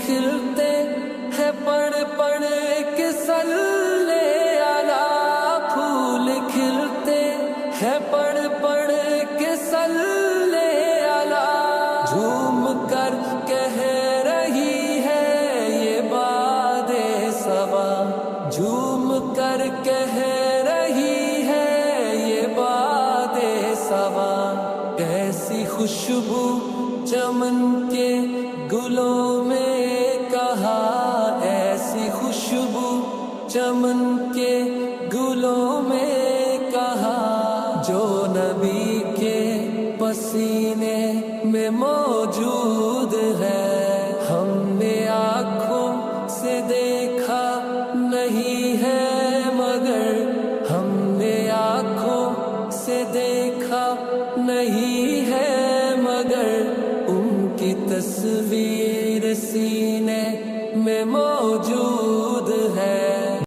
کھلتے ہیں پڑھ پڑھ کے صلی علی، پھول کھلتے ہیں پڑھ پڑھ کے صلی علی، جھوم کر کہہ رہی ہے یہ باد صبا، جھوم کر کہہ رہی ہے یہ باد صبا، کیسی خوشبو چمن کے گلوں میں کہا، ایسی خوشبو چمن کے گلوں میں کہا، جو نبی کے پسینے میں موجود ہے، ہم نے آنکھوں سے دیکھا نہیں ہے مگر، ہم نے آنکھوں سے دیکھا نہیں ہے مگر، ان کی تصویر سینے میں موجود